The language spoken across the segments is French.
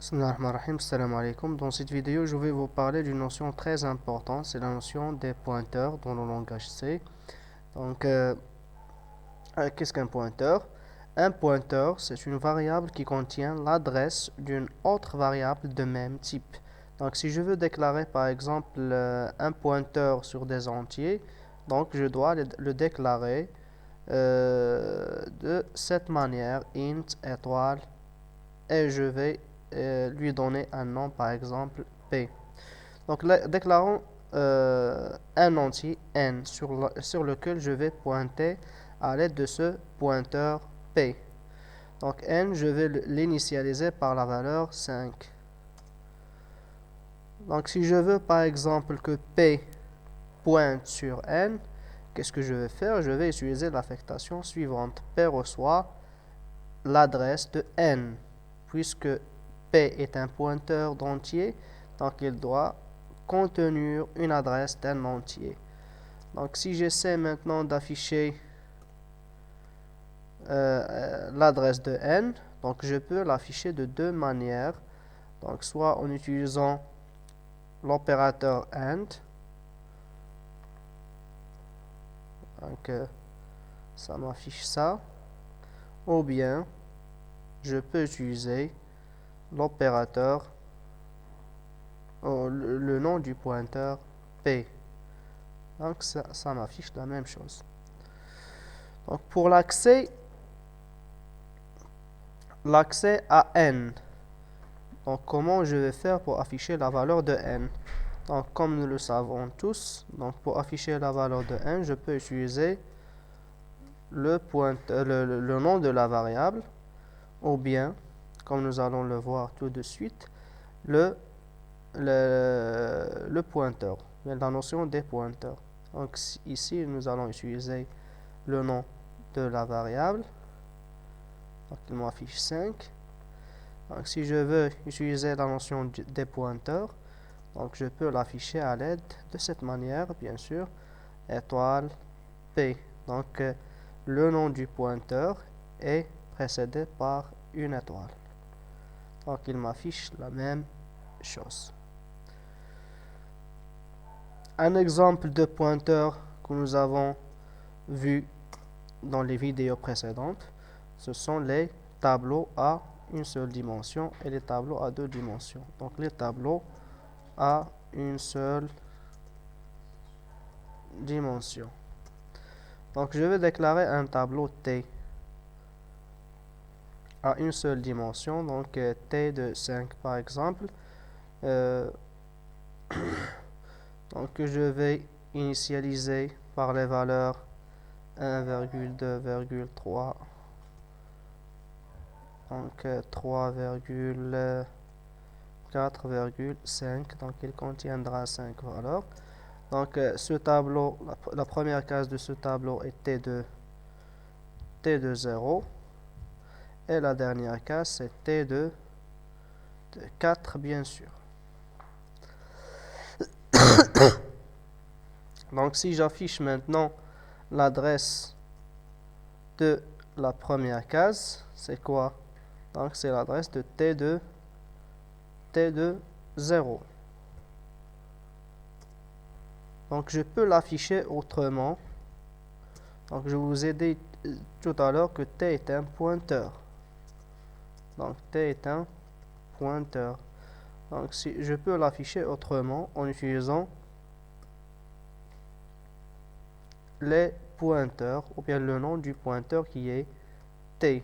Bismillahirrahmanirrahim, Assalamu alaikum. Dans cette vidéo, je vais vous parler d'une notion très importante, c'est la notion des pointeurs dans le langage C. Donc, qu'est-ce qu'un pointeur? Un pointeur, c'est une variable qui contient l'adresse d'une autre variable de même type. Donc, si je veux déclarer par exemple un pointeur sur des entiers, donc je dois le déclarer de cette manière, int étoile, et je vais lui donner un nom, par exemple P. Donc déclarons un entier n sur lequel je vais pointer à l'aide de ce pointeur P. Donc n, je vais l'initialiser par la valeur 5. Donc si je veux par exemple que P pointe sur n, qu'est-ce que je vais faire? Je vais utiliser l'affectation suivante. P reçoit l'adresse de n, puisque P est un pointeur d'entier, donc il doit contenir une adresse d'un entier. Donc si j'essaie maintenant d'afficher l'adresse de n, donc je peux l'afficher de deux manières. Donc soit en utilisant l'opérateur AND, donc ça m'affiche ça, ou bien je peux utiliser l'opérateur, le nom du pointeur P. Donc ça m'affiche la même chose. Donc pour l'accès à n, donc comment je vais faire pour afficher la valeur de n? Donc comme nous le savons tous, donc pour afficher la valeur de n, je peux utiliser le nom de la variable, ou bien, comme nous allons le voir tout de suite, le pointeur, la notion des pointeurs. Donc ici, nous allons utiliser le nom de la variable. Donc il m'affiche 5. Donc si je veux utiliser la notion des pointeurs, donc je peux l'afficher à l'aide de cette manière, bien sûr, étoile P. Donc le nom du pointeur est précédé par une étoile. Donc il m'affiche la même chose. Un exemple de pointeur que nous avons vu dans les vidéos précédentes, ce sont les tableaux à une seule dimension et les tableaux à deux dimensions. Donc les tableaux à une seule dimension. Donc je vais déclarer un tableau T à une seule dimension, donc T de 5 par exemple. Donc je vais initialiser par les valeurs 1,2,3, donc 3,4,5, donc il contiendra 5 valeurs. Donc ce tableau, la première case de ce tableau est T de 0, et la dernière case c'est T de 4 bien sûr. Donc si j'affiche maintenant l'adresse de la première case, c'est quoi? Donc c'est l'adresse de T de 0. Donc je peux l'afficher autrement. Donc je vous ai dit tout à l'heure que T est un pointeur. Donc T est un pointeur. Donc si je peux l'afficher autrement en utilisant les pointeurs, ou bien le nom du pointeur qui est T.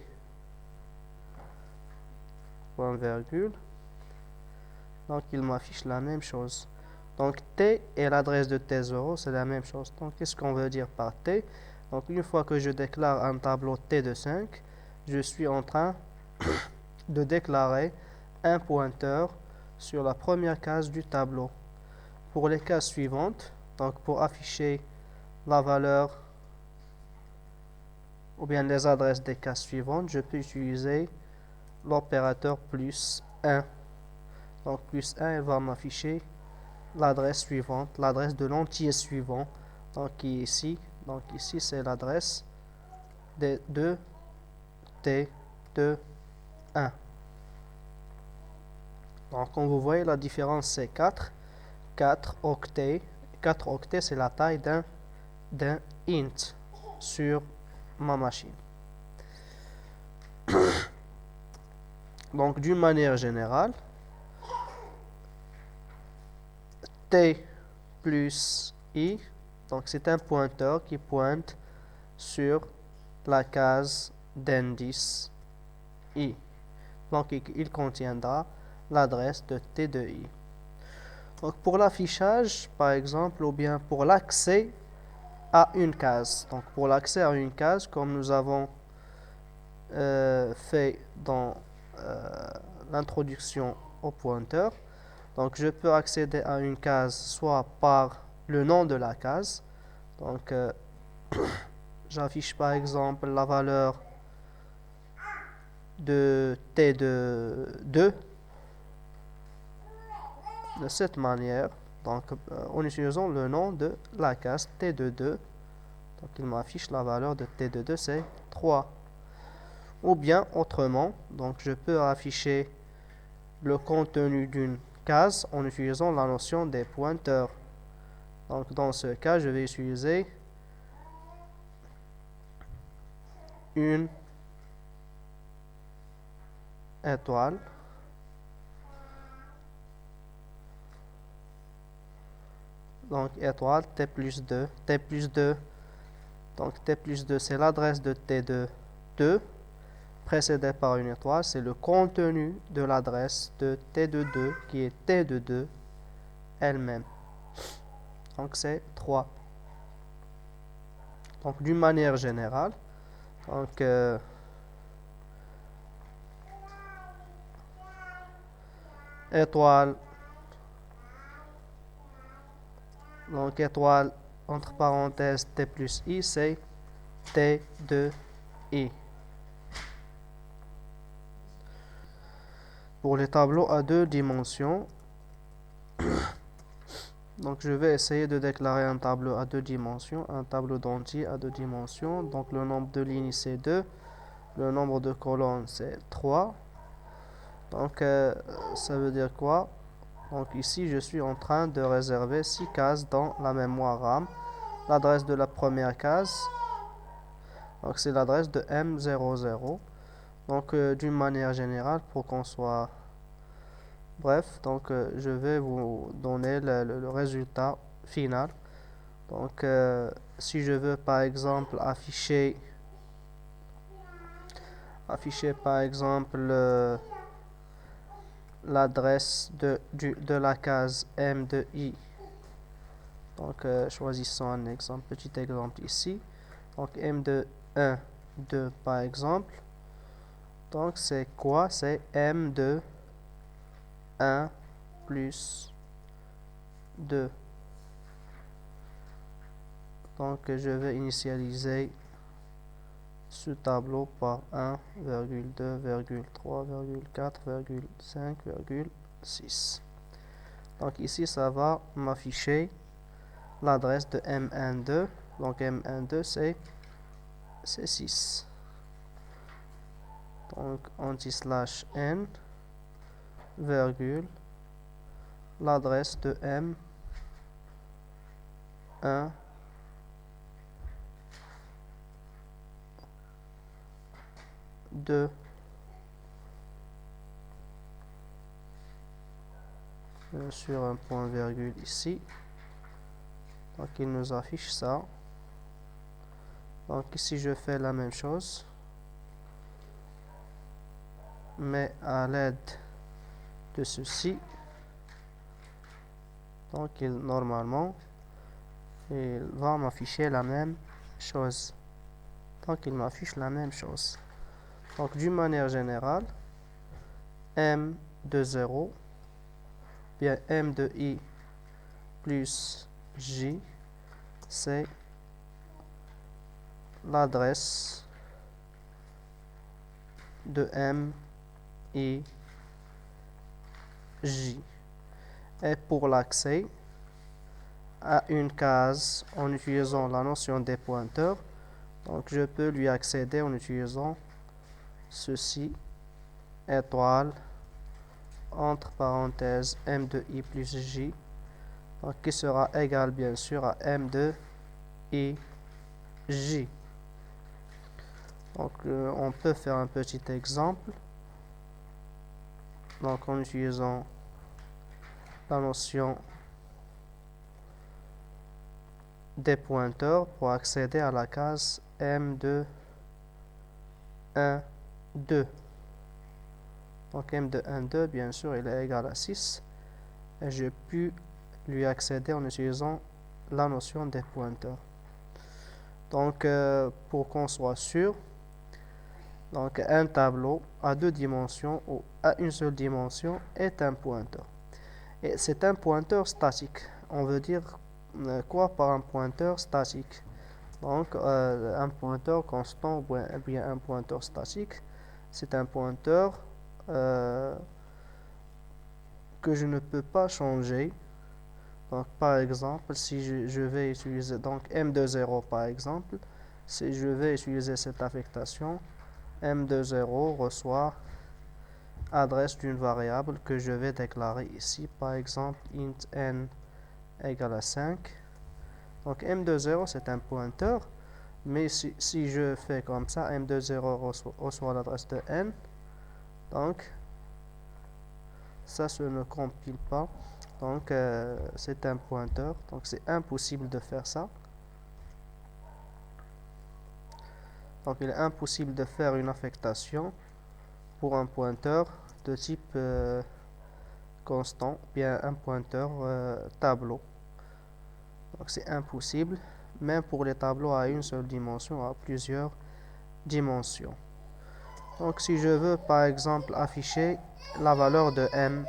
Point virgule. Donc il m'affiche la même chose. Donc T et l'adresse de T0, c'est la même chose. Donc qu'est-ce qu'on veut dire par T? Donc une fois que je déclare un tableau T de 5, je suis en train de déclarer un pointeur sur la première case du tableau. Pour les cases suivantes, donc pour afficher la valeur ou bien les adresses des cases suivantes, je peux utiliser l'opérateur plus 1. Donc plus 1, il va m'afficher l'adresse suivante, l'adresse de l'entier suivant, donc qui est ici. Donc ici c'est l'adresse de T de 1. Donc, comme vous voyez, la différence c'est 4. 4 octets. 4 octets, c'est la taille d'un int sur ma machine. Donc, d'une manière générale, t plus i, donc c'est un pointeur qui pointe sur la case d'indice i. Donc, il contiendra l'adresse de t de i. Donc, pour l'affichage, par exemple, ou bien pour l'accès à une case. Donc, pour l'accès à une case, comme nous avons fait dans l'introduction au pointeur, donc je peux accéder à une case soit par le nom de la case. Donc, j'affiche par exemple la valeur de t de 2 de cette manière, donc en utilisant le nom de la case t de 2. Donc il m'affiche la valeur de t de 2, c'est 3. Ou bien autrement, donc je peux afficher le contenu d'une case en utilisant la notion des pointeurs. Donc dans ce cas, je vais utiliser une étoile. Donc étoile t plus 2. T plus 2. Donc t plus 2, c'est l'adresse de t de 2, précédé par une étoile. C'est le contenu de l'adresse de t de 2, qui est t de 2 elle-même. Donc c'est 3. Donc d'une manière générale, donc étoile, donc étoile entre parenthèses t plus i, c'est t de i. Pour les tableaux à 2 dimensions, donc je vais essayer de déclarer un tableau à 2 dimensions, un tableau d'entier à 2 dimensions. Donc le nombre de lignes c'est 2, le nombre de colonnes c'est 3. Donc ça veut dire quoi? Donc ici je suis en train de réserver 6 cases dans la mémoire RAM. L'adresse de la première case, donc c'est l'adresse de M00. Donc d'une manière générale, pour qu'on soit bref, donc je vais vous donner le résultat final. Donc si je veux par exemple afficher par exemple l'adresse de la case M de I. Donc choisissons un exemple, petit exemple ici. Donc M de 1, 2 par exemple. Donc c'est quoi? C'est M de 1 plus 2. Donc je vais initialiser ce tableau par 1, 2, 3, 4, 5, 6. Donc ici ça va m'afficher l'adresse de M12. Donc M12 c'est 6. Donc anti/n virgule l'adresse de M1 2 sur un point virgule ici. Donc il nous affiche ça. Donc ici je fais la même chose, mais à l'aide de ceci. Donc normalement il va m'afficher la même chose. Donc il m'affiche la même chose. Donc d'une manière générale, M de 0, bien M de I plus J, c'est l'adresse de M, I, J. Et pour l'accès à une case en utilisant la notion des pointeurs, donc je peux lui accéder en utilisant ceci, étoile entre parenthèses m de i plus j, donc qui sera égal bien sûr à m de i j. Donc on peut faire un petit exemple, donc en utilisant la notion des pointeurs pour accéder à la case m de 1, 2. Donc m de 1, 2, bien sûr, il est égal à 6. Et j'ai pu lui accéder en utilisant la notion des pointeurs. Donc, pour qu'on soit sûr, donc un tableau à deux dimensions ou à une seule dimension est un pointeur. Et c'est un pointeur statique. On veut dire quoi par un pointeur statique? Donc, un pointeur constant ou bien un pointeur statique, c'est un pointeur que je ne peux pas changer. Donc, par exemple, si je vais utiliser donc m de 0 par exemple, si je vais utiliser cette affectation, m de 0 reçoit adresse d'une variable que je vais déclarer ici, par exemple int n égale à 5. Donc m de 0 c'est un pointeur, mais si je fais comme ça, m de 0 reçoit l'adresse de n, donc ça ne compile pas. Donc c'est un pointeur, donc c'est impossible de faire ça. Donc il est impossible de faire une affectation pour un pointeur de type constant, bien un pointeur tableau. Donc c'est impossible, même pour les tableaux à une seule dimension, à plusieurs dimensions. Donc si je veux par exemple afficher la valeur de m,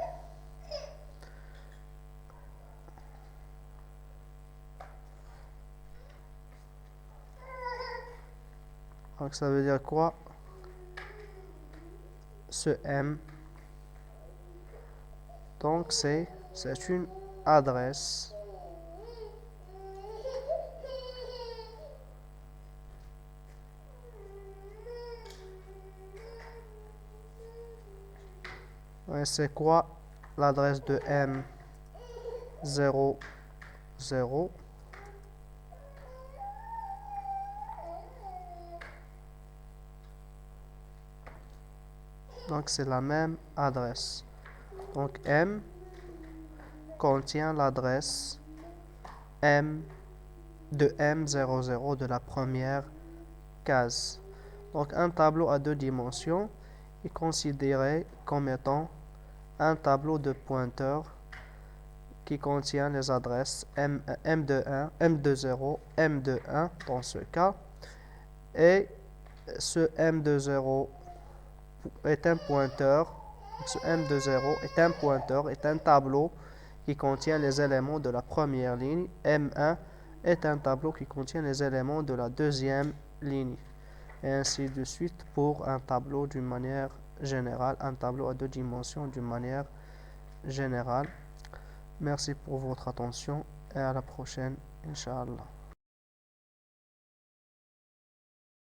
donc ça veut dire quoi? Ce m, donc c'est une adresse c'est quoi l'adresse de m 0, 0? Donc c'est la même adresse. Donc m contient l'adresse m de m00 de la première case. Donc un tableau à deux dimensions est considéré comme étant un tableau de pointeurs qui contient les adresses m de 1, m de 0, m de 1 dans ce cas. Et ce m de 0 est un pointeur. Ce m de 0 est un pointeur, est un tableau qui contient les éléments de la première ligne. M1 est un tableau qui contient les éléments de la deuxième ligne. Et ainsi de suite pour un tableau d'une manière générale, un tableau à deux dimensions d'une manière générale. Merci pour votre attention et à la prochaine, Inch'Allah.